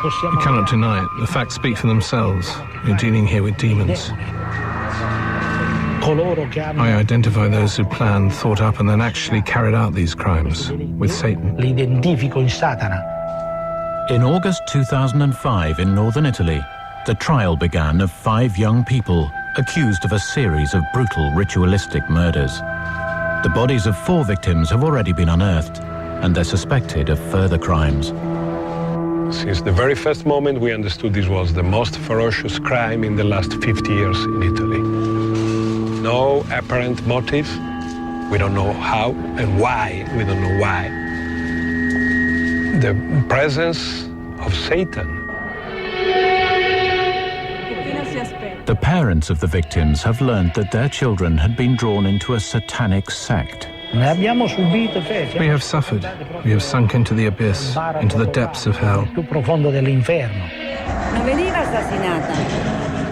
We cannot deny it. The facts speak for themselves. We're dealing here with demons. I identify those who planned, thought up, and then actually carried out these crimes with Satan. In August 2005 in northern Italy, the trial began of 5 young people accused of a series of brutal ritualistic murders. The bodies of 4 victims have already been unearthed, and they're suspected of further crimes. Since the very first moment we understood this was the most ferocious crime in the last 50 years in Italy. No apparent motive. We don't know how and why. We don't know why. The presence of Satan. The parents of the victims have learned that their children had been drawn into a satanic sect. We have suffered. We have sunk into the abyss, into the depths of hell.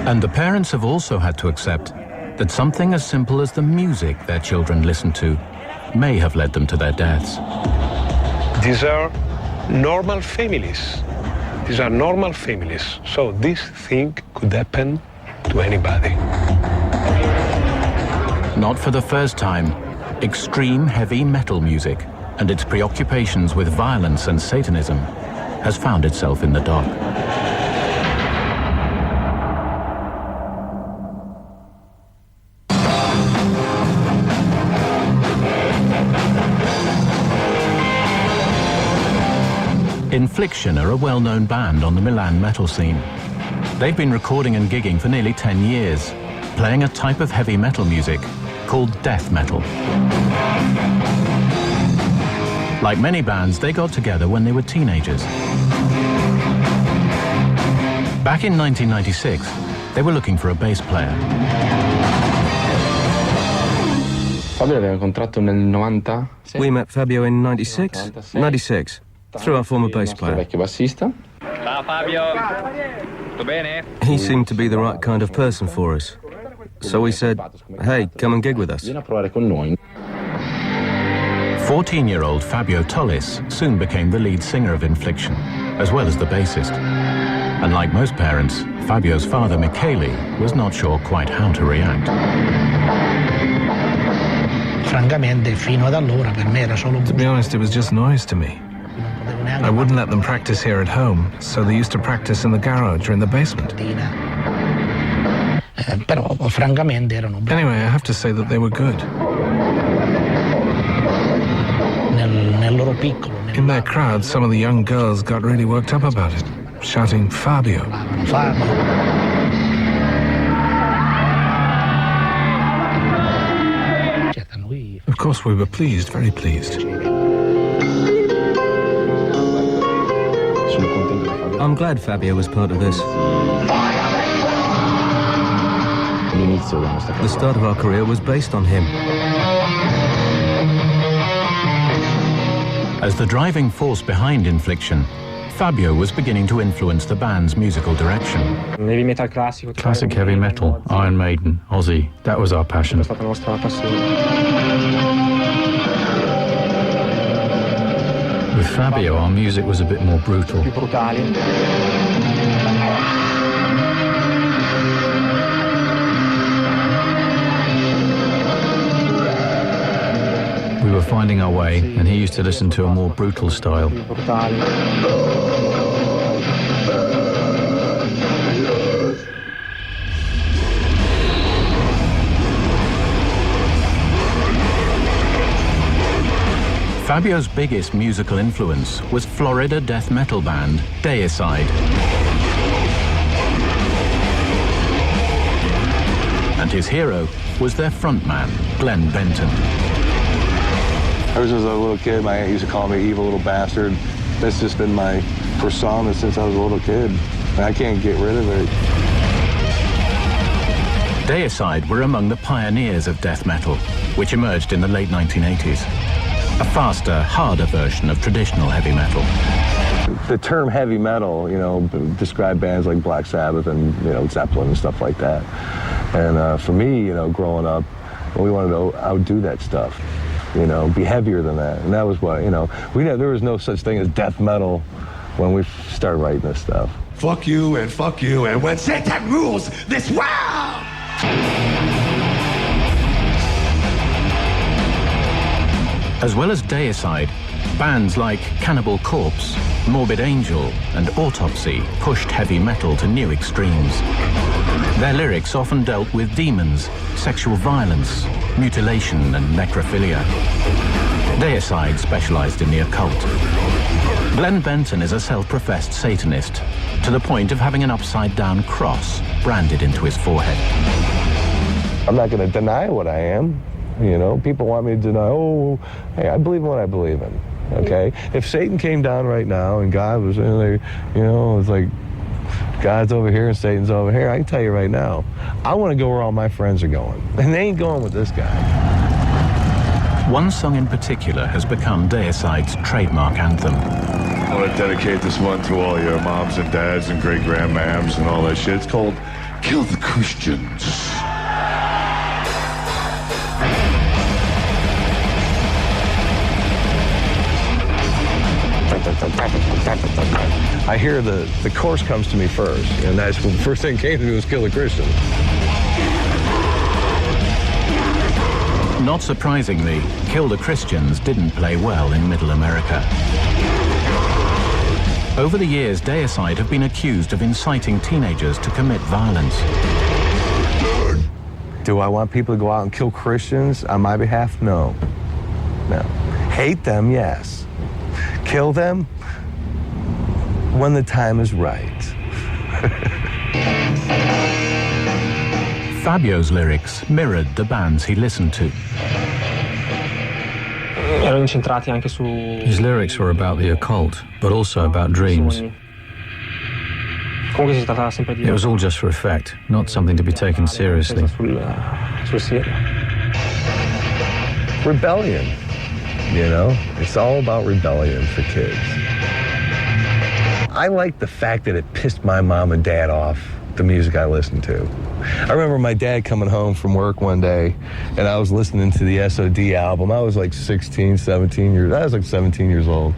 And the parents have also had to accept that something as simple as the music their children listen to may have led them to their deaths. These are normal families. These are normal families. So this thing could happen to anybody. Not for the first time, extreme heavy metal music and its preoccupations with violence and Satanism has found itself in the dock. Infliction are a well-known band on the Milan metal scene. They've been recording and gigging for nearly 10 years, playing a type of heavy metal music called death metal. Like many bands, they got together when they were teenagers. Back in 1996, they were looking for a bass player. We met Fabio in 96? 96. Through our former bass player. He seemed to be the right kind of person for us. So we said, hey, come and gig with us. 14-year-old Fabio Tollis soon became the lead singer of Infliction, as well as the bassist. And like most parents, Fabio's father, Michele, was not sure quite how to react. To be honest, it was just noise to me. I wouldn't let them practice here at home, so they used to practice in the garage or in the basement. Anyway, I have to say that they were good. In their crowd, some of the young girls got really worked up about it, shouting, Fabio. Of course, we were pleased, very pleased. I'm glad Fabio was part of this. The start of our career was based on him. As the driving force behind Infliction, Fabio was beginning to influence the band's musical direction. Classic heavy metal, Iron Maiden, Ozzy, that was our passion. With Fabio, our music was a bit more brutal. We were finding our way, and he used to listen to a more brutal style. Fabio's biggest musical influence was Florida death metal band Deicide. And his hero was their frontman, Glen Benton. Ever since I was a little kid, my aunt used to call me evil little bastard. That's just been my persona since I was a little kid. And I can't get rid of it. Deicide were among the pioneers of death metal, which emerged in the late 1980s. A faster, harder version of traditional heavy metal. The term heavy metal, described bands like Black Sabbath and, Zeppelin and stuff like that. And for me, growing up, we wanted to outdo that stuff, be heavier than that. And that was why, there was no such thing as death metal when we started writing this stuff. Fuck you, and when Satan rules this world! As well as Deicide, bands like Cannibal Corpse, Morbid Angel, and Autopsy pushed heavy metal to new extremes. Their lyrics often dealt with demons, sexual violence, mutilation, and necrophilia. Deicide specialized in the occult. Glen Benton is a self-professed Satanist, to the point of having an upside-down cross branded into his forehead. I'm not going to deny what I am. You know, people want me to deny, oh, hey, I believe in what I believe in, okay? If Satan came down right now and God was in there, you know, it's like God's over here and Satan's over here, I can tell you right now, I want to go where all my friends are going. And they ain't going with this guy. One song in particular has become Deicide's trademark anthem. I want to dedicate this one to all your moms and dads and great-grandmams and all that shit. It's called Kill the Christians. I hear the chorus comes to me first, and that's the first thing came to me was Kill the Christian. Not surprisingly, Kill the Christians didn't play well in Middle America. Over the years, Deicide have been accused of inciting teenagers to commit violence. Do I want people to go out and kill Christians on my behalf? No. No. Hate them, yes. Kill them when the time is right. Fabio's lyrics mirrored the bands he listened to. His lyrics were about the occult, but also about dreams. It was all just for effect, not something to be taken seriously. Rebellion, you know? It's all about rebellion for kids. I like the fact that it pissed my mom and dad off, the music I listened to. I remember my dad coming home from work one day, and I was listening to the SOD album. I was like 16, 17 years, I was like 17 years old.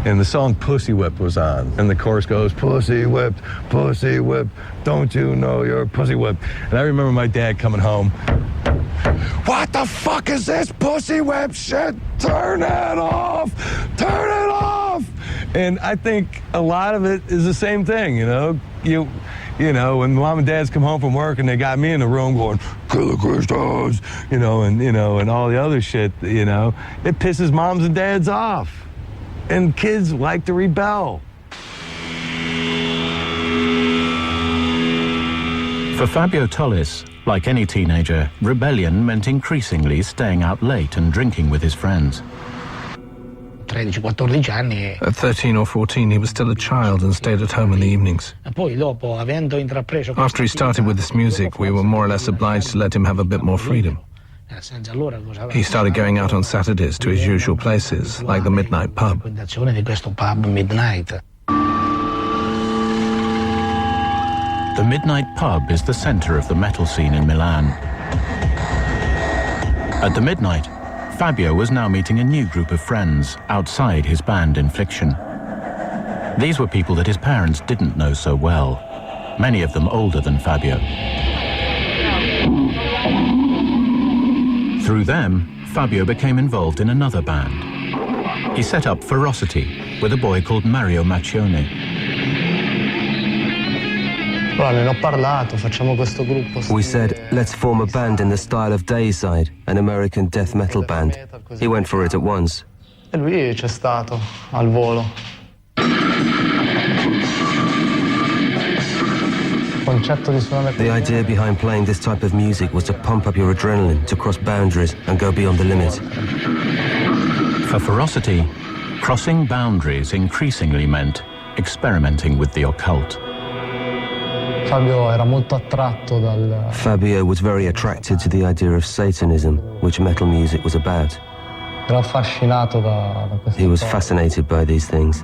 And the song Pussy Whipped was on. And the chorus goes, pussy whipped, don't you know you're pussy whipped? And I remember my dad coming home, what the fuck is this pussy whip shit? Turn it off, turn it off. And I think a lot of it is the same thing, you know? You know, when mom and dads come home from work and they got me in the room going, kill the Christians, and all the other shit, you know, it pisses moms and dads off. And kids like to rebel. For Fabio Tollis, like any teenager, rebellion meant increasingly staying out late and drinking with his friends. At 13 or 14, he was still a child and stayed at home in the evenings. After he started with this music, we were more or less obliged to let him have a bit more freedom. He started going out on Saturdays to his usual places, like the Midnight Pub. The Midnight Pub is the center of the metal scene in Milan. At the Midnight, Fabio was now meeting a new group of friends outside his band Infliction. These were people that his parents didn't know so well, many of them older than Fabio. Through them, Fabio became involved in another band. He set up Ferocity with a boy called Mario Maccione. We said, let's form a band in the style of Deicide, an American death metal band. He went for it at once. The idea behind playing this type of music was to pump up your adrenaline, to cross boundaries and go beyond the limit. For Ferocity, crossing boundaries increasingly meant experimenting with the occult. Fabio was very attracted to the idea of Satanism, which metal music was about. He was fascinated by these things.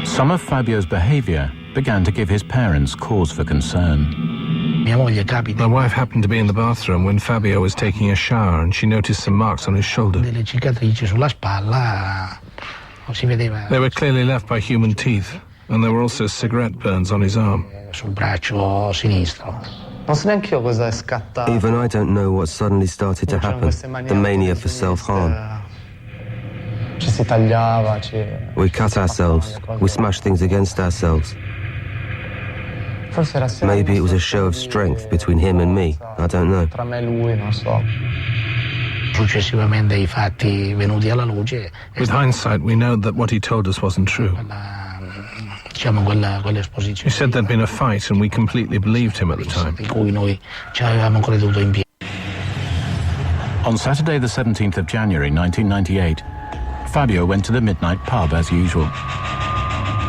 Some of Fabio's behavior began to give his parents cause for concern. My wife happened to be in the bathroom when Fabio was taking a shower, and she noticed some marks on his shoulder. They were clearly left by human teeth, and there were also cigarette burns on his arm. Even I don't know what suddenly started to happen, the mania for self-harm. We cut ourselves, we smashed things against ourselves. Maybe it was a show of strength between him and me, I don't know. With hindsight, we know that what he told us wasn't true. He said there'd been a fight, and we completely believed him at the time. On Saturday the 17th of January 1998, Fabio went to the midnight pub as usual.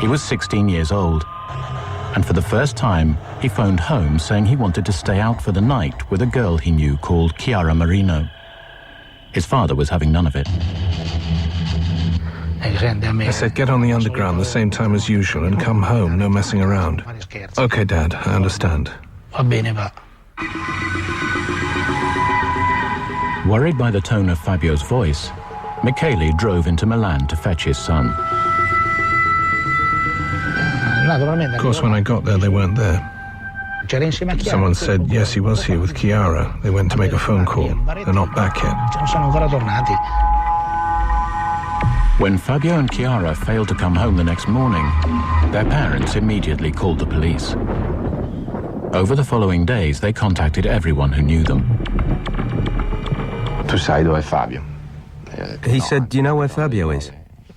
He was 16 years old, and for the first time he phoned home saying he wanted to stay out for the night with a girl he knew called Chiara Marino. His father was having none of it. I said, get on the underground the same time as usual and come home, no messing around. Okay, Dad, I understand. Worried by the tone of Fabio's voice, Michele drove into Milan to fetch his son. Of course, when I got there, they weren't there. Someone said, yes, he was here with Chiara. They went to make a phone call. They're not back yet. When Fabio and Chiara failed to come home the next morning, their parents immediately called the police. Over the following days, they contacted everyone who knew them. He said, do you know where Fabio is?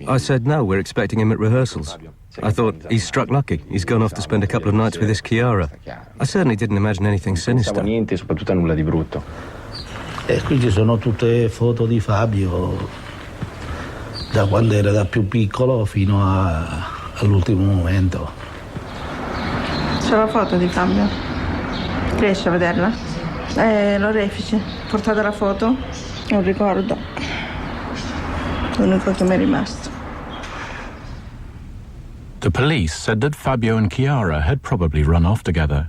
I said, no, we're expecting him at rehearsals. I thought, he's struck lucky. He's gone off to spend a couple of nights with his Chiara. I certainly didn't imagine anything sinister. E qui ci sono tutte foto di Fabio da quando era da più piccolo fino all'ultimo momento. C'è la foto di Fabio. Riesci a vederla? L'orefice. Portate la foto? Non ricordo. L'unico che mi è rimasto. The police said that Fabio and Chiara had probably run off together.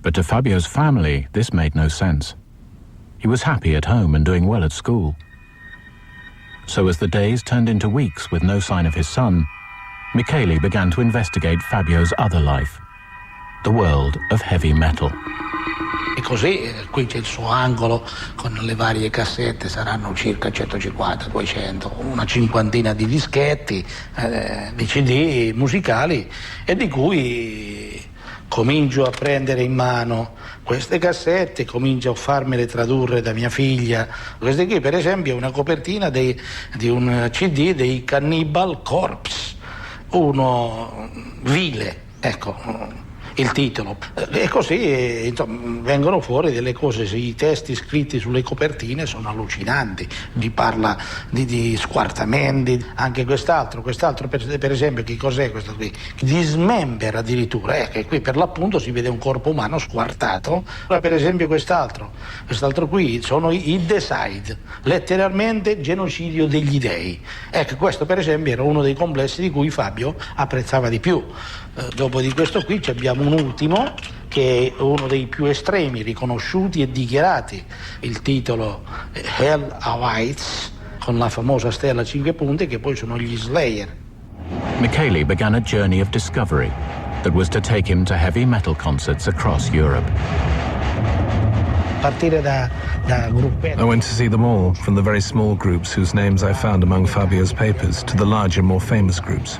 But to Fabio's family, this made no sense. He was happy at home and doing well at school. So as the days turned into weeks with no sign of his son, Michele began to investigate Fabio's other life, the world of heavy metal. E così, qui c'è il suo angolo con le varie cassette, saranno circa 150, 200, una cinquantina di dischetti, di CD musicali, e di cui comincio a prendere in mano queste cassette, comincio a farmele tradurre da mia figlia. Questa qui, per esempio, è una copertina di un CD dei Cannibal Corpse, uno vile, ecco il titolo. E così insomma, vengono fuori delle cose. I testi scritti sulle copertine sono allucinanti. Vi parla di squartamenti, anche quest'altro per esempio, che cos'è questo qui? Dismember addirittura, che qui per l'appunto si vede un corpo umano squartato. Per esempio quest'altro qui sono i Deicide, letteralmente genocidio degli dei. Ecco, questo per esempio era uno dei complessi di cui Fabio apprezzava di più. Dopo di questo qui abbiamo un ultimo che è uno dei più estremi, riconosciuti e dichiarati. Il titolo Hell Awaits, con la famosa stella a 5 punte, che poi sono gli Slayer. Michele began a journey of discovery that was to take him to heavy metal concerts across Europe. Partire da gruppetti. I went to see them all, from the very small groups whose names I found among Fabio's papers, to the larger, more famous groups.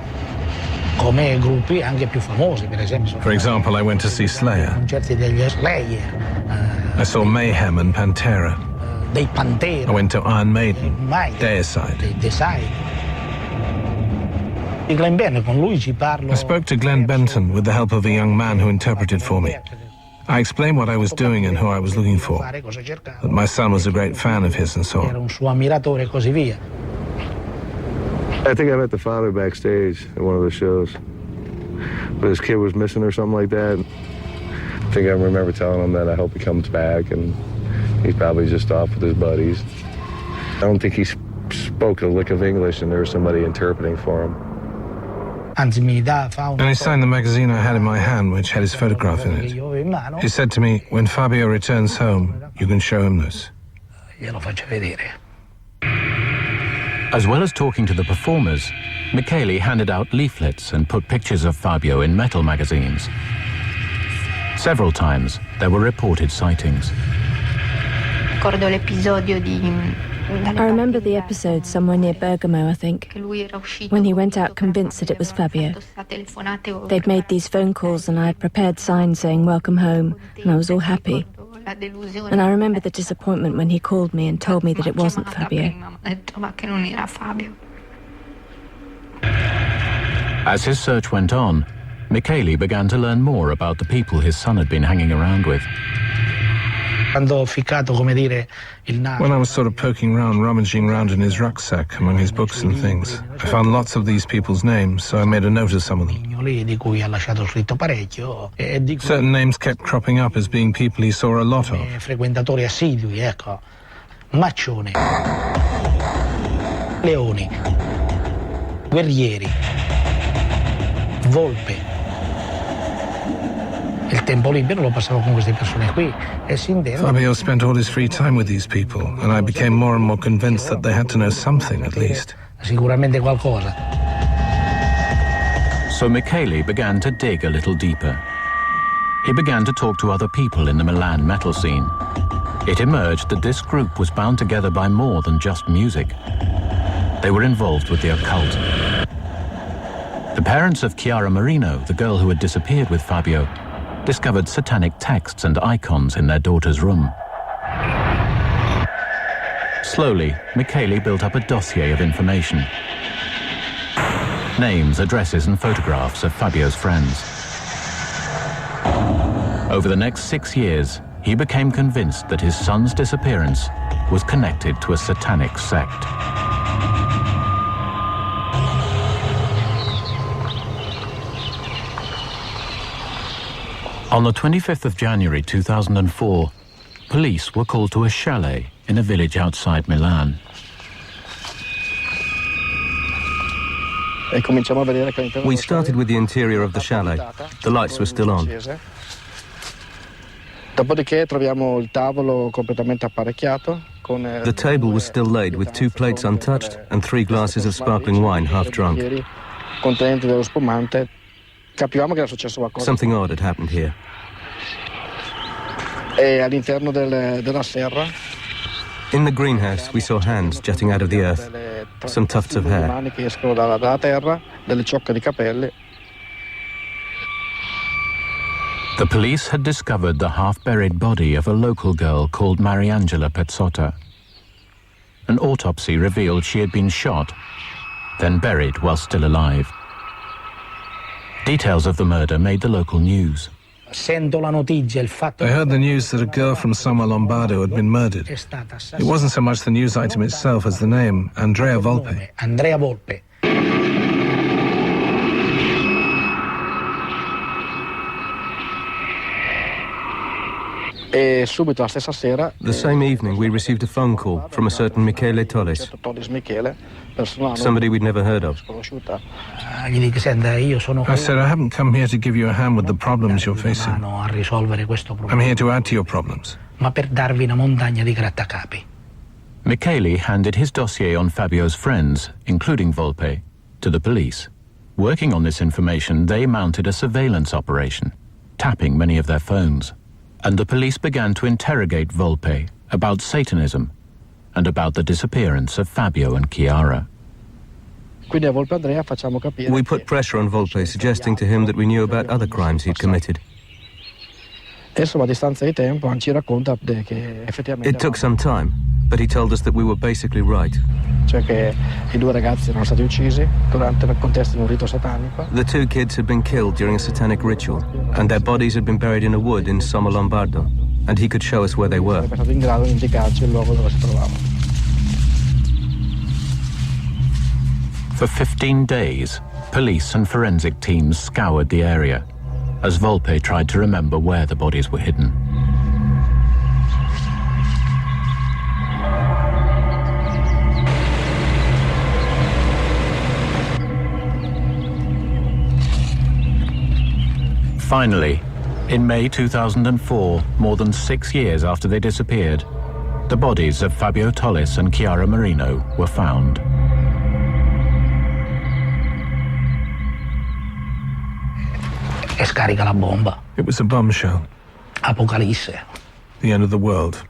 Come gruppi anche più famosi, per esempio. For example, I went to see Slayer. Concerti degli Slayer. I saw Mayhem and Pantera. Dei Pantera. I went to Iron Maiden, Deicide. Glen Benton, con lui ci parlo. I spoke to Glen Benton with the help of a young man who interpreted for me. I explained what I was doing and who I was looking for, that my son was a great fan of his and so Era on. un suo ammiratore e così via. I think I met the father backstage at one of the shows. But his kid was missing or something like that. I think I remember telling him that I hope he comes back, and he's probably just off with his buddies. I don't think he spoke a lick of English, and there was somebody interpreting for him. And he signed the magazine I had in my hand, which had his photograph in it. He said to me, when Fabio returns home, you can show him this. Glielo faccio vedere. As well as talking to the performers, Michele handed out leaflets and put pictures of Fabio in metal magazines. Several times, there were reported sightings. I remember the episode somewhere near Bergamo, I think, when he went out convinced that it was Fabio. They'd made these phone calls and I had prepared signs saying welcome home, and I was all happy. And I remember the disappointment when he called me and told me that it wasn't Fabio. As his search went on, Michele began to learn more about the people his son had been hanging around with. When I was sort of poking around, rummaging around in his rucksack among his books and things, I found lots of these people's names, so I made a note of some of them. Certain names kept cropping up as being people he saw a lot of. Maccione, Leoni, Guerrieri, Volpe. Il tempo libero lo passavo con queste persone qui. Fabio spent all his free time with these people, and I became more and more convinced that they had to know something, at least. Sicuramente qualcosa. So Michele began to dig a little deeper. He began to talk to other people in the Milan metal scene. It emerged that this group was bound together by more than just music. They were involved with the occult. The parents of Chiara Marino, the girl who had disappeared with Fabio, discovered satanic texts and icons in their daughter's room. Slowly, Michele built up a dossier of information. Names, addresses and photographs of Fabio's friends. Over the next 6 years, he became convinced that his son's disappearance was connected to a satanic sect. On the 25th of January 2004, police were called to a chalet in a village outside Milan. We started with the interior of the chalet. The lights were still on. The table was still laid with 2 plates untouched and 3 glasses of sparkling wine half drunk. Something odd had happened here. In the greenhouse, we saw hands jutting out of the earth, some tufts of hair. The police had discovered the half-buried body of a local girl called Mariangela Pezzotta. An autopsy revealed she had been shot, then buried while still alive. Details of the murder made the local news. I heard the news that a girl from somewhere Lombardo had been murdered. It wasn't so much the news item itself as the name, Andrea Volpe. Andrea Volpe. The same evening, we received a phone call from a certain Michele Tollis, somebody we'd never heard of. I said, I haven't come here to give you a hand with the problems you're facing. I'm here to add to your problems. Michele handed his dossier on Fabio's friends, including Volpe, to the police. Working on this information, they mounted a surveillance operation, tapping many of their phones. And the police began to interrogate Volpe about Satanism and about the disappearance of Fabio and Chiara. We put pressure on Volpe, suggesting to him that we knew about other crimes he'd committed. It took some time, but he told us that we were basically right. The 2 kids had been killed during a satanic ritual, and their bodies had been buried in a wood in Somma Lombardo, and he could show us where they were. For 15 days, police and forensic teams scoured the area, as Volpe tried to remember where the bodies were hidden. Finally, in May 2004, more than 6 years after they disappeared, the bodies of Fabio Tollis and Chiara Marino were found. e scarica la bomba. It was a bombshell. Apocalisse. The end of the world.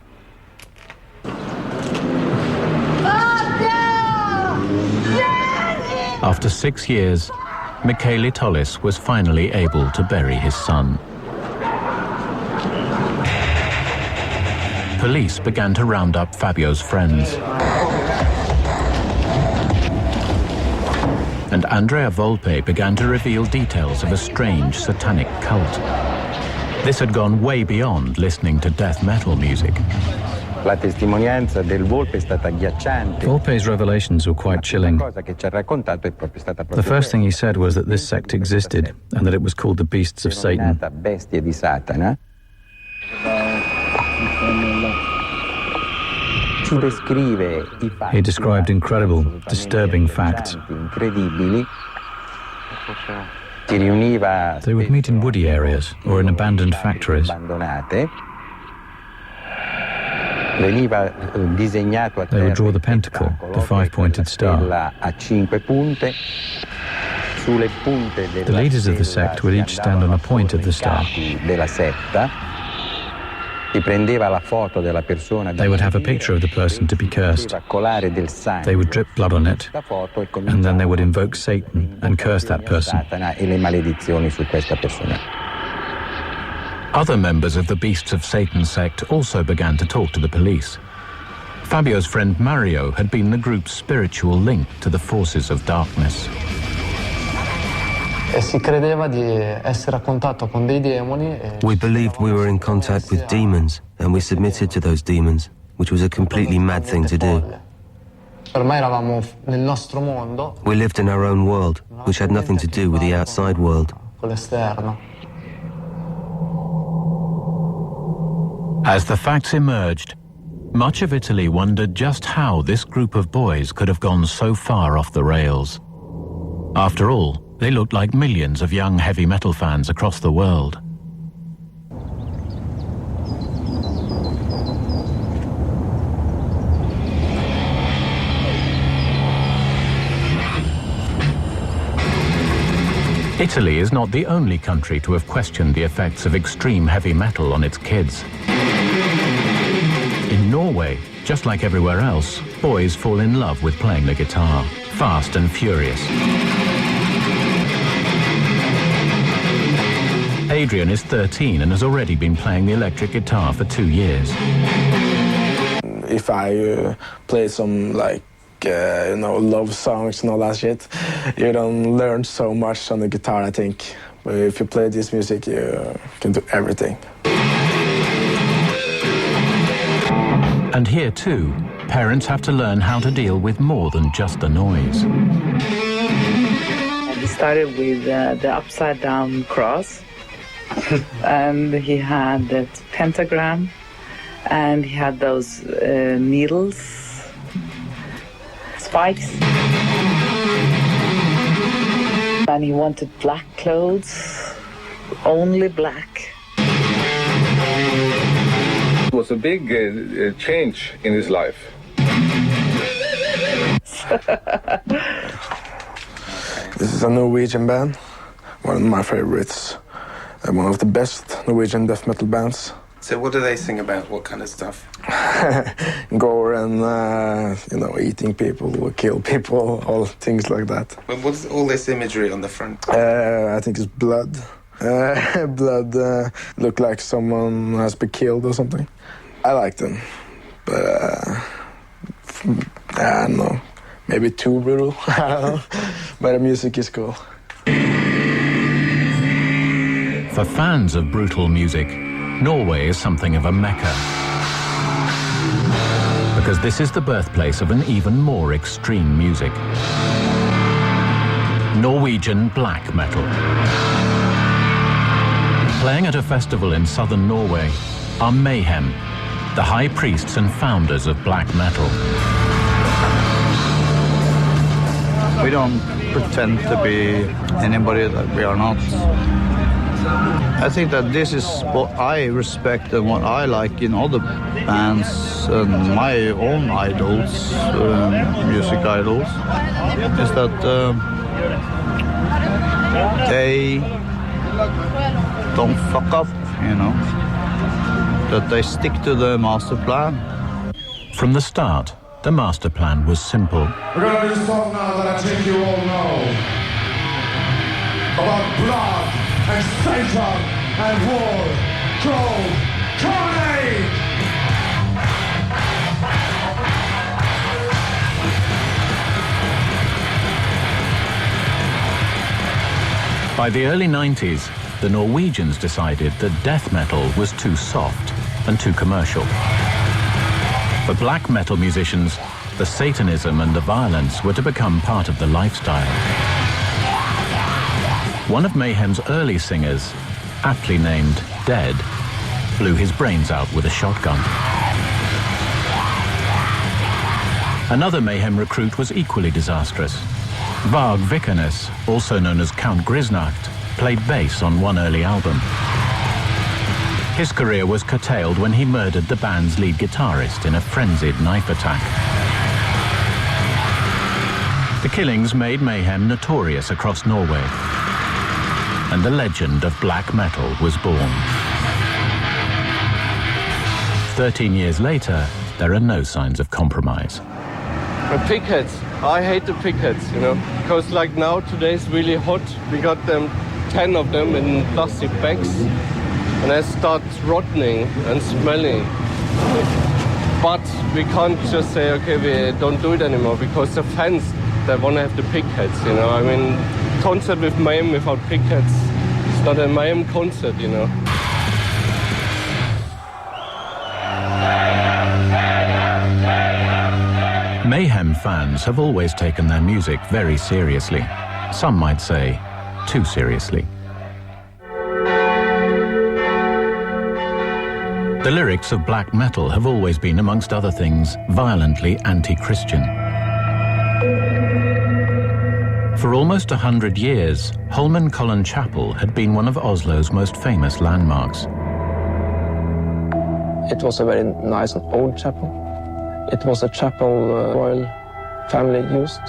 After 6 years, Michele Tollis was finally able to bury his son. Police began to round up Fabio's friends. And Andrea Volpe began to reveal details of a strange satanic cult. This had gone way beyond listening to death metal music. La testimonianza del Volpe è stata agghiacciante. Volpe's revelations were quite chilling. The first thing he said was that this sect existed and that it was called the Beasts of Satan. Bestie di Satana. He described incredible, disturbing facts. They would meet in woody areas or in abandoned factories. They would draw the pentacle, the five-pointed star. The leaders of the sect would each stand on a point of the star. They would have a picture of the person to be cursed. They would drip blood on it, and then they would invoke Satan and curse that person. Other members of the Beasts of Satan sect also began to talk to the police. Fabio's friend Mario had been the group's spiritual link to the forces of darkness. We believed we were in contact with demons, and we submitted to those demons, which was a completely mad thing to do. We lived in our own world, which had nothing to do with the outside world. As the facts emerged, much of Italy wondered just how this group of boys could have gone so far off the rails. After all, they looked like millions of young heavy metal fans across the world. Italy is not the only country to have questioned the effects of extreme heavy metal on its kids. In Norway, just like everywhere else, boys fall in love with playing the guitar, fast and furious. Adrian is 13 and has already been playing the electric guitar for 2 years. If I play some love songs and all that shit, you don't learn so much on the guitar, I think. But if you play this music, you can do everything. And here too, parents have to learn how to deal with more than just the noise. He started with the upside down cross, and he had that pentagram, and he had those needles, spikes. And he wanted black clothes, only black. It was a big change in his life. This is a Norwegian band, one of my favorites, and one of the best Norwegian death metal bands. So what do they sing about? What kind of stuff? Gore and, eating people, kill people, all things like that. But what's all this imagery on the front? I think it's blood. Blood look like someone has been killed or something. I like them, but I don't know, maybe too brutal. I don't know, but the music is cool. For fans of brutal music, Norway is something of a mecca. Because this is the birthplace of an even more extreme music. Norwegian black metal. Playing at a festival in southern Norway are Mayhem, the high priests and founders of black metal. We don't pretend to be anybody that we are not. I think that this is what I respect and what I like in other bands and my own idols, music idols, is that they don't fuck up, you know. That they stick to the master plan. From the start, the master plan was simple. We're gonna do a song now that I think you all know. About blood and Satan and war, called Carnage! By the early 90s, the Norwegians decided that death metal was too soft and too commercial. For black metal musicians, the Satanism and the violence were to become part of the lifestyle. One of Mayhem's early singers, aptly named Dead, blew his brains out with a shotgun. Another Mayhem recruit was equally disastrous. Varg Vikernes, also known as Count Grisnacht, played bass on one early album. His career was curtailed when he murdered the band's lead guitarist in a frenzied knife attack. The killings made Mayhem notorious across Norway, and the legend of black metal was born. 13 years later, there are no signs of compromise. The pickets, I hate the pickets, you know, because like now, today's really hot. We got them, 10 of them in plastic bags, and they start rotting and smelling. But we can't just say, okay, we don't do it anymore, because the fans, they want to have the pickets, you know. I mean, concert with Mayhem without pickets, it's not a Mayhem concert, you know. Mayhem fans have always taken their music very seriously. Some might say, too seriously. The lyrics of black metal have always been, amongst other things, violently anti-Christian. For almost 100 years, Holmenkollen Chapel had been one of Oslo's most famous landmarks. It was a very nice and old chapel. It was a chapel royal family used.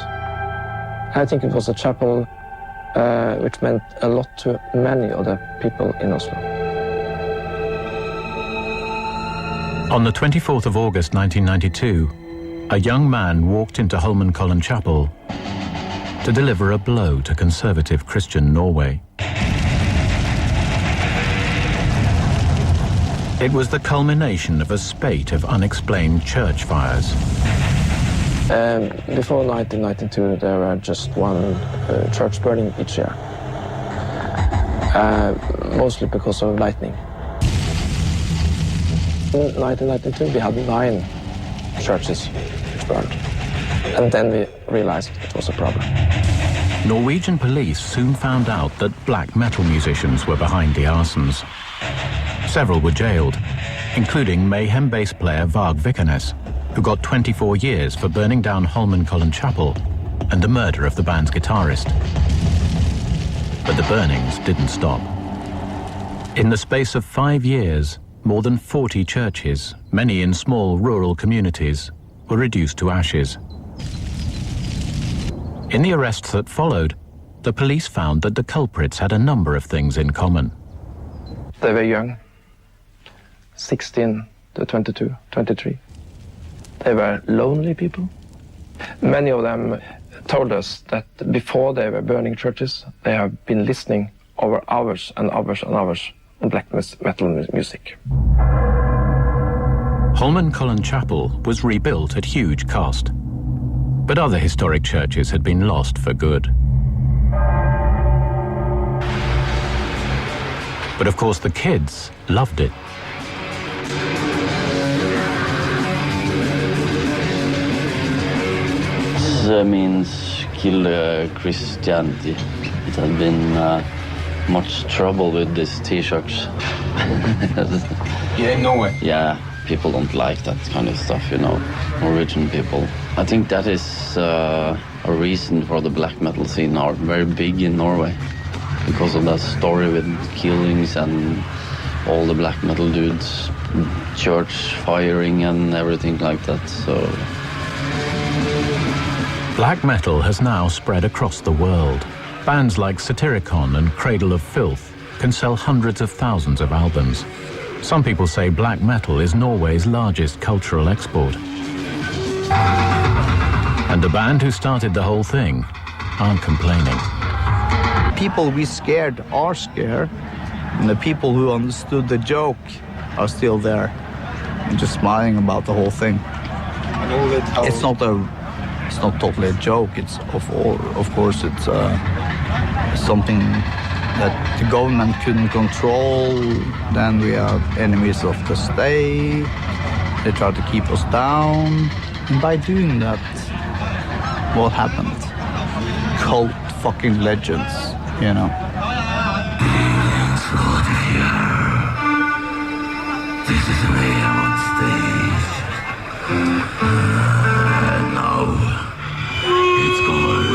I think it was a chapel which meant a lot to many of the people in Oslo. On the 24th of August 1992, a young man walked into Holmenkollen Chapel to deliver a blow to conservative Christian Norway. It was the culmination of a spate of unexplained church fires. Before 1992, there were just one church burning each year, mostly because of lightning. In 1992, we had 9 churches which burned, and then we realized it was a problem. Norwegian police soon found out that black metal musicians were behind the arsons. Several were jailed, including Mayhem bass player Varg Vikernes, who got 24 years for burning down Holmenkollen Chapel and the murder of the band's guitarist. But the burnings didn't stop. In the space of 5 years, more than 40 churches, many in small rural communities, were reduced to ashes. In the arrests that followed, the police found that the culprits had a number of things in common. They were young, 16 to 22, 23. They were lonely people. Many of them told us that before they were burning churches, they have been listening over hours and hours and hours on black metal music. Holmenkollen Chapel was rebuilt at huge cost, but other historic churches had been lost for good. But of course the kids loved it. This means kill Christianity. It had been much trouble with these T-shirts. Yeah, in Norway? Yeah, people don't like that kind of stuff, you know, Norwegian people. I think that is a reason for the black metal scene are very big in Norway. Because of that story with killings and all the black metal dudes, church firing and everything like that, so... Black metal has now spread across the world. Bands like Satyricon and Cradle of Filth can sell hundreds of thousands of albums. Some people say black metal is Norway's largest cultural export. And the band who started the whole thing aren't complaining. People we scared are scared, and the people who understood the joke are still there and just smiling about the whole thing. It's not totally a joke. It's of course it's something that the government couldn't control. Then we are enemies of the state. They try to keep us down, and by doing that, what happened? Cult fucking legends, you know. This is the way I'm on stage. And now it's going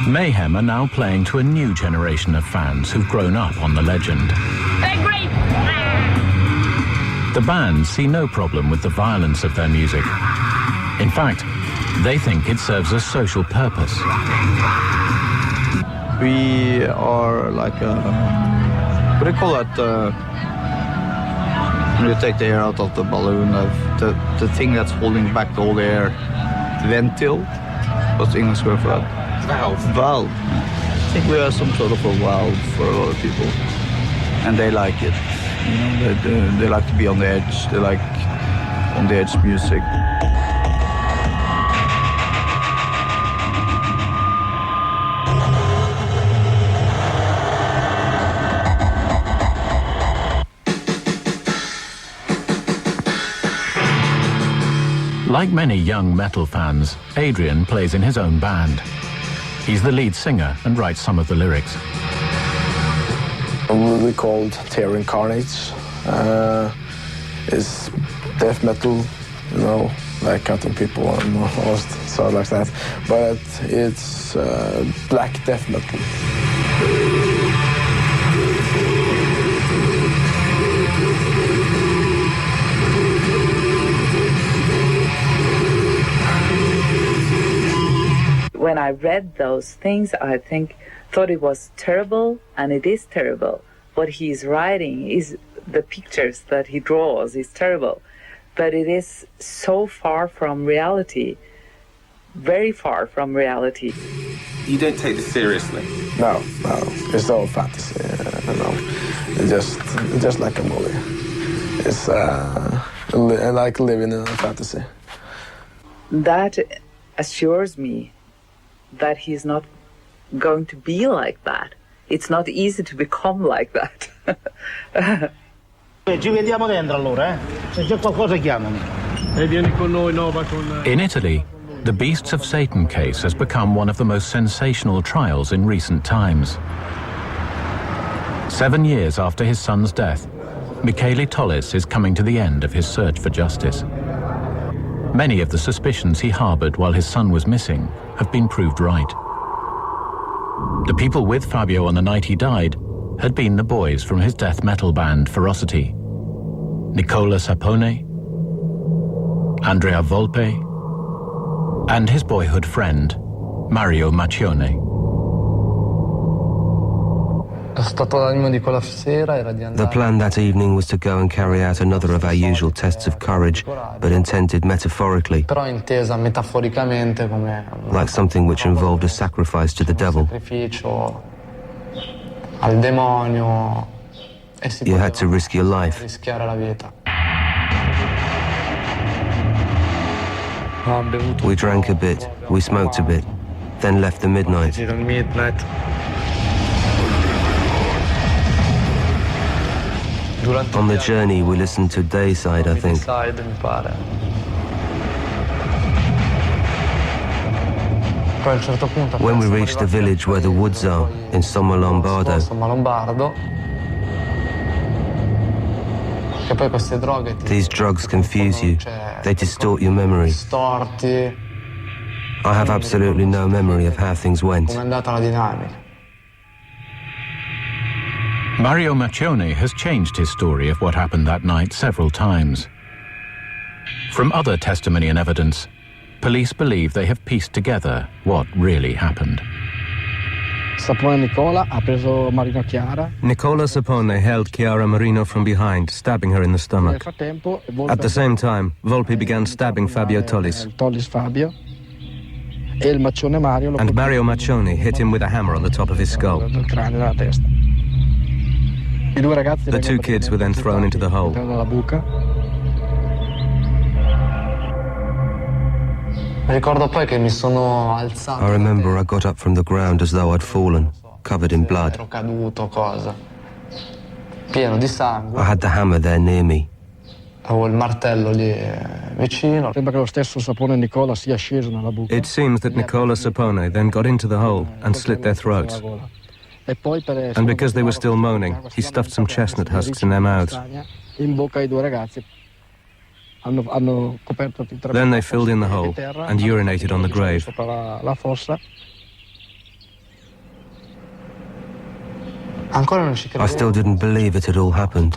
to Mayhem are now playing to a new generation of fans who've grown up on the legend. They're great! The band see no problem with the violence of their music. In fact, they think it serves a social purpose. We are like what do you call that? When you take the air out of the balloon, the thing that's holding back all the air, ventil. What's the English word for that? Valve. Valve. I think we are some sort of a valve for a lot of people, and they like it. You know, they like to be on the edge. They like on the edge music. Like many young metal fans, Adrian plays in his own band. He's the lead singer and writes some of the lyrics. We called Tearing Carnage. It's death metal, you know, like cutting people and all stuff like that. But it's black death metal. When I read those things, I thought it was terrible, and it is terrible. What he's writing is the pictures that he draws is terrible, but it is so far from reality, very far from reality. You don't take this seriously? No, it's all fantasy. It's just like a movie. It's like living in a fantasy. That assures me that he's not going to be like that. It's not easy to become like that. In Italy, the Beasts of Satan case has become one of the most sensational trials in recent times. 7 years after his son's death, Michele Tollis is coming to the end of his search for justice. Many of the suspicions he harbored while his son was missing have been proved right. The people with Fabio on the night he died had been the boys from his death metal band Ferocity: Nicola Sapone, Andrea Volpe, and his boyhood friend, Mario Macchione. The plan that evening was to go and carry out another of our usual tests of courage, but intended metaphorically, like something which involved a sacrifice to the devil. You had to risk your life. We drank a bit, we smoked a bit, then left the midnight. On the journey, we listened to Deicide, I think. When we reached the village where the woods are, in Sommalombardo, these drugs confuse you. They distort your memory. I have absolutely no memory of how things went. Mario Macchione has changed his story of what happened that night several times. From other testimony and evidence, police believe they have pieced together what really happened. Nicola ha preso Marino Chiara. Nicola Sapone held Chiara Marino from behind, stabbing her in the stomach. At the same time, Volpe began stabbing Fabio Tollis. And Mario Maccioni hit him with a hammer on the top of his skull. The two kids were then thrown into the hole. I remember I got up from the ground as though I'd fallen, covered in blood. I had the hammer there near me. It seems that Nicola Sapone then got into the hole and slit their throats. And because they were still moaning, he stuffed some chestnut husks in their mouths. Then they filled in the hole and urinated on the grave. I still didn't believe it had all happened.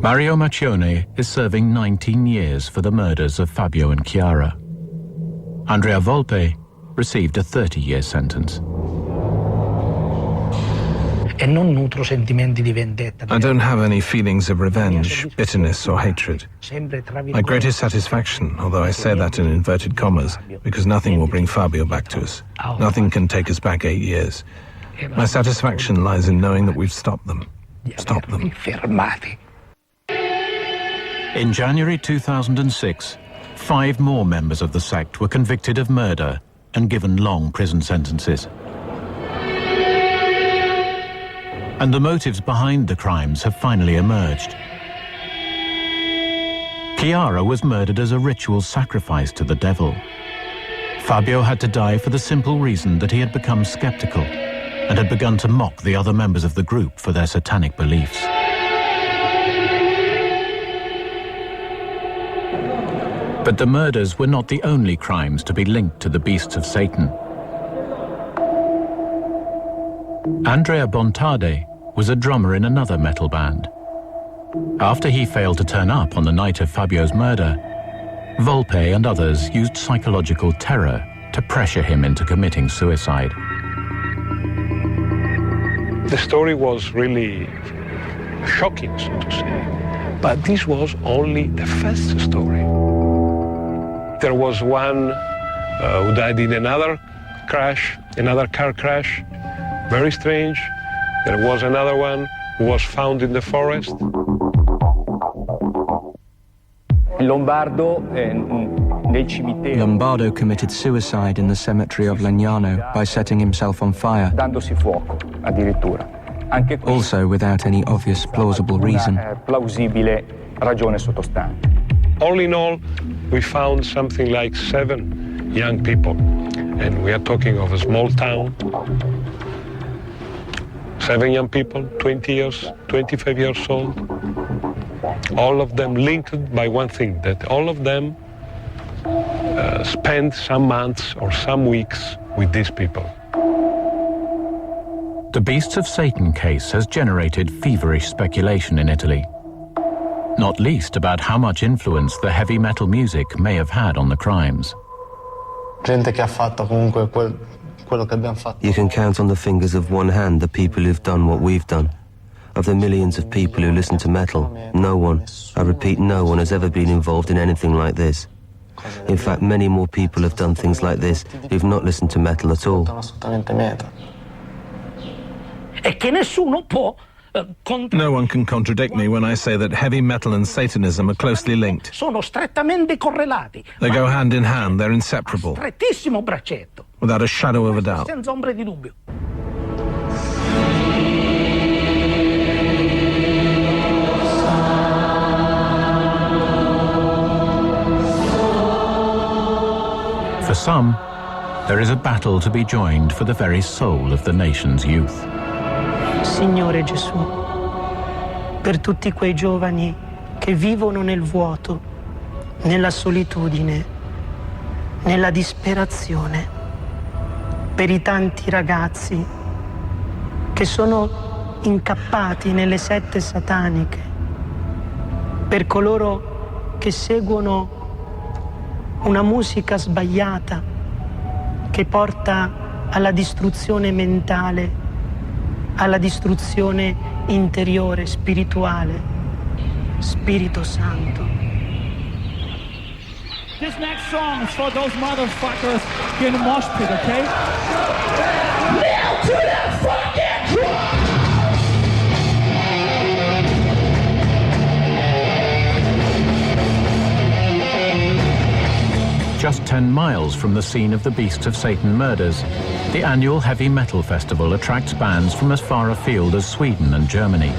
Mario Maccioni is serving 19 years for the murders of Fabio and Chiara. Andrea Volpe received a 30-year sentence. I don't have any feelings of revenge, bitterness or hatred. My greatest satisfaction, although I say that in inverted commas, because nothing will bring Fabio back to us. Nothing can take us back 8 years. My satisfaction lies in knowing that we've stopped them. Stopped them. In January 2006, 5 more members of the sect were convicted of murder and given long prison sentences. And the motives behind the crimes have finally emerged. Chiara was murdered as a ritual sacrifice to the devil. Fabio had to die for the simple reason that he had become skeptical and had begun to mock the other members of the group for their satanic beliefs. But the murders were not the only crimes to be linked to the beasts of Satan. Andrea Bontade was a drummer in another metal band. After he failed to turn up on the night of Fabio's murder, Volpe and others used psychological terror to pressure him into committing suicide. The story was really shocking, so to say. But this was only the first story. There was one who died in another car crash, very strange. There was another one who was found in the forest. Lombardo committed suicide in the cemetery of Legnano by setting himself on fire, also without any obvious plausible reason. All in all, we found something like 7 young people, and we are talking of a small town. 7 young people, 20 years, 25 years old, all of them linked by one thing, that all of them spent some months or some weeks with these people. The Beasts of Satan case has generated feverish speculation in Italy, not least about how much influence the heavy metal music may have had on the crimes. You can count on the fingers of one hand the people who've done what we've done. Of the millions of people who listen to metal, no one, I repeat, no one has ever been involved in anything like this. In fact, many more people have done things like this who've not listened to metal at all. No one can contradict me when I say that heavy metal and Satanism are closely linked. They go hand in hand, they're inseparable, without a shadow of a doubt. For some, there is a battle to be joined for the very soul of the nation's youth. Signore Gesù, per tutti quei giovani che vivono nel vuoto, nella solitudine, nella disperazione, per i tanti ragazzi che sono incappati nelle sette sataniche, per coloro che seguono una musica sbagliata che porta alla distruzione mentale, alla distruzione interiore, spirituale. Spirito Santo. This next song is for those motherfuckers in the mosh pit, okay? Nail to that fucking drum! Just 10 miles from the scene of the Beasts of Satan murders, the annual heavy metal festival attracts bands from as far afield as Sweden and Germany.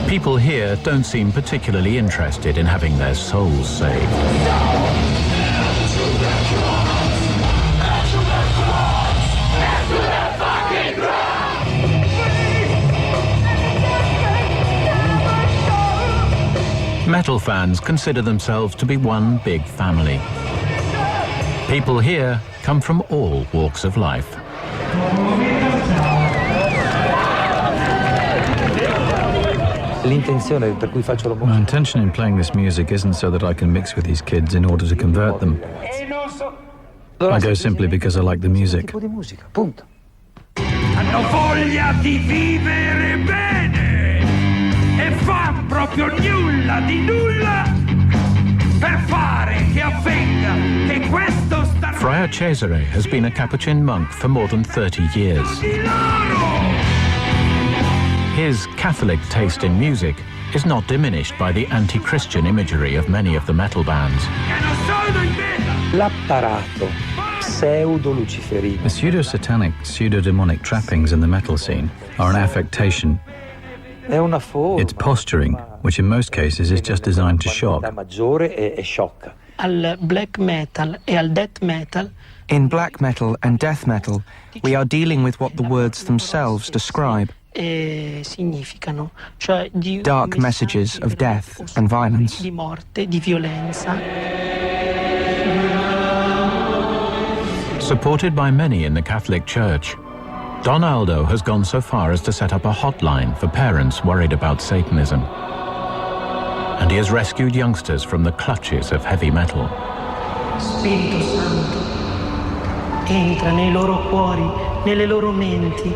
People here don't seem particularly interested in having their souls saved. Metal fans consider themselves to be one big family. People here come from all walks of life. My intention in playing this music isn't so that I can mix with these kids in order to convert them. I go simply because I like the music. Hanno voglia di vivere bene e fan proprio nulla di nulla per fare che avvenga che questo sta. Friar Cesare has been a Capuchin monk for more than 30 years. His Catholic taste in music is not diminished by the anti-Christian imagery of many of the metal bands. L'apparato pseudo-luciferino. The pseudo-satanic, pseudo-demonic trappings in the metal scene are an affectation. It's posturing, which in most cases is just designed to shock. Al black metal e al death metal. In black metal and death metal, we are dealing with what the words themselves describe. Significano, cioè di dark messages of death and violence. Di morte, di violenza. Supported by many in the Catholic Church, Don Aldo has gone so far as to set up a hotline for parents worried about Satanism. And he has rescued youngsters from the clutches of heavy metal. Spirito Santo, entra nei loro cuori, nelle loro menti.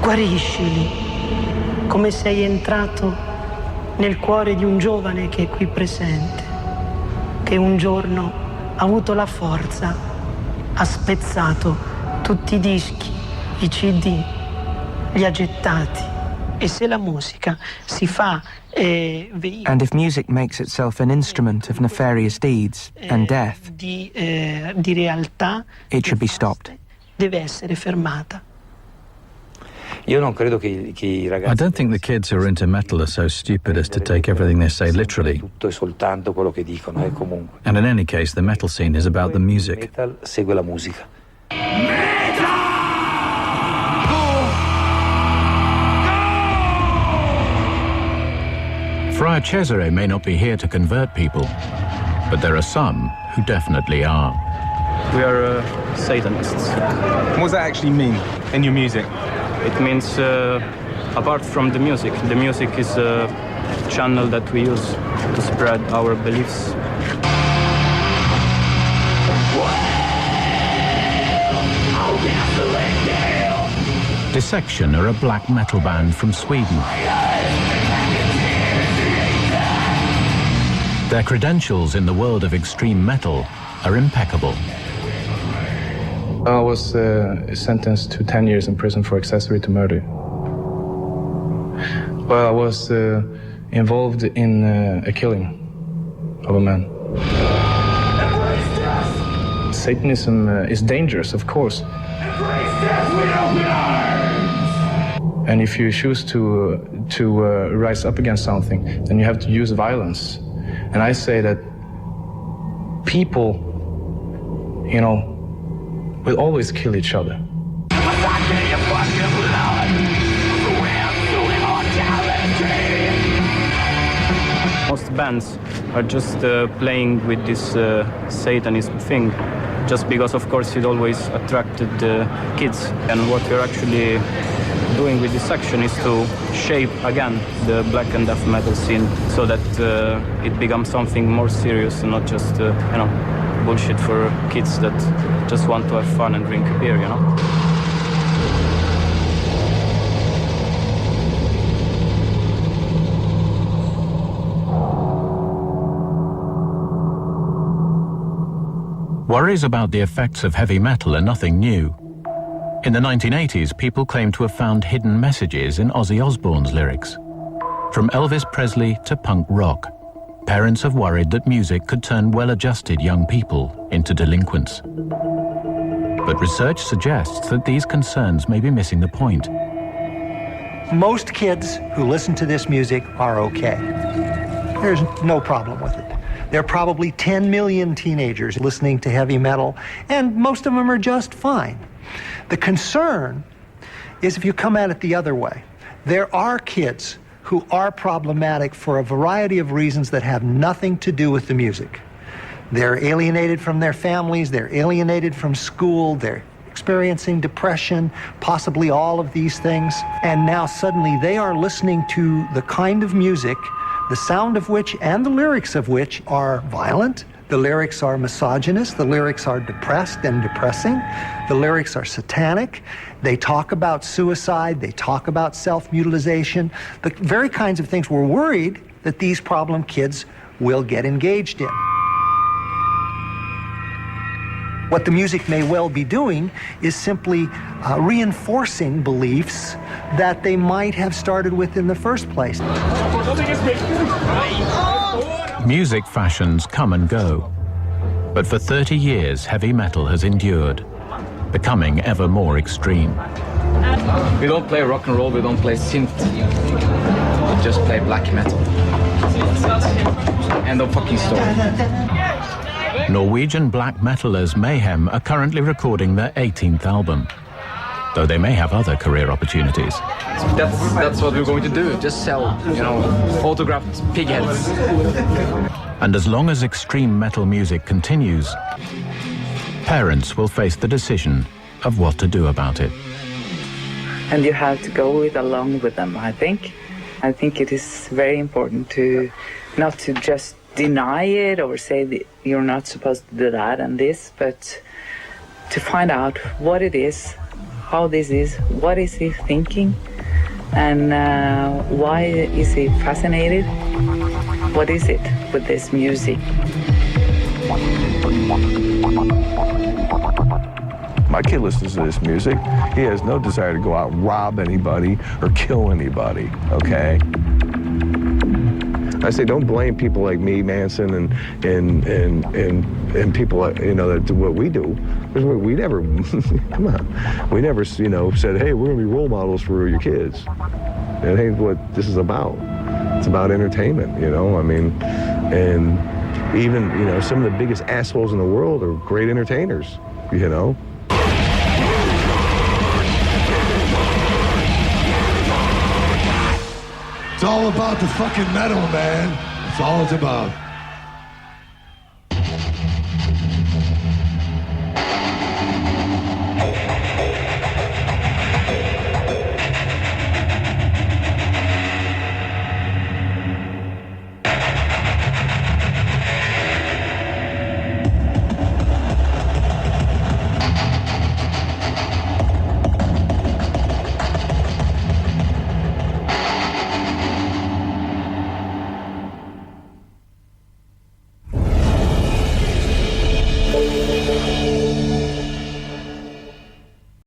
Guariscili, come sei entrato nel cuore di un giovane che è qui presente, che un giorno ha avuto la forza, ha spezzato tutti i dischi, i CD, li ha gettati. E se la musica si fa And if music makes itself an instrument of nefarious deeds and death, di realtà, it should be stopped. Deve essere fermata. I don't think the kids who are into metal are so stupid as to take everything they say literally. And in any case, the metal scene is about the music. Friar Cesare may not be here to convert people, but there are some who definitely are. We are Satanists. What does that actually mean in your music? It means, apart from the music is a channel that we use to spread our beliefs. Dissection are a black metal band from Sweden. Their credentials in the world of extreme metal are impeccable. I was sentenced to 10 years in prison for accessory to murder. Well, I was involved in a killing of a man. Satanism is dangerous, of course. And if you choose to rise up against something, then you have to use violence. And I say that people, will always kill each other. Most bands are just playing with this Satanism thing, just because, of course, it always attracted kids. And what we're actually doing with this section is to shape again the black and death metal scene so that it becomes something more serious and not just bullshit for kids that just want to have fun and drink a beer, you know. Worries about the effects of heavy metal are nothing new. In the 1980s, people claimed to have found hidden messages in Ozzy Osbourne's lyrics. From Elvis Presley to punk rock, parents have worried that music could turn well-adjusted young people into delinquents. But research suggests that these concerns may be missing the point. Most kids who listen to this music are okay. There's no problem with it. There are probably 10 million teenagers listening to heavy metal, and most of them are just fine. The concern is if you come at it the other way. There are kids who are problematic for a variety of reasons that have nothing to do with the music. They're alienated from their families, they're alienated from school, they're experiencing depression, possibly all of these things, and now suddenly they are listening to the kind of music, the sound of which and the lyrics of which are violent. The lyrics are misogynist, the lyrics are depressed and depressing, the lyrics are satanic, they talk about suicide, they talk about self-mutilation, the very kinds of things we're worried that these problem kids will get engaged in. What the music may well be doing is simply reinforcing beliefs that they might have started with in the first place. Music fashions come and go, but for 30 years heavy metal has endured, becoming ever more extreme. We don't play rock and roll, we don't play synth, we just play black metal. End of fucking story. Norwegian black metalers Mayhem are currently recording their 18th album, though they may have other career opportunities. That's what we're going to do, just sell, photographed pig heads. And as long as extreme metal music continues, parents will face the decision of what to do about it. And you have to go along with them, I think. I think it is very important to not to just deny it or say that you're not supposed to do that and this, but to find out what it is, how this is, what is he thinking, and why is he fascinated? What is it with this music? My kid listens to this music. He has no desire to go out and rob anybody or kill anybody, okay? I say don't blame people like me, Manson, and people that do what we do. We never, come on, we never said, hey, we're gonna be role models for your kids. That ain't what this is about. It's about entertainment, and even some of the biggest assholes in the world are great entertainers, It's all about the fucking metal, man. That's all it's about.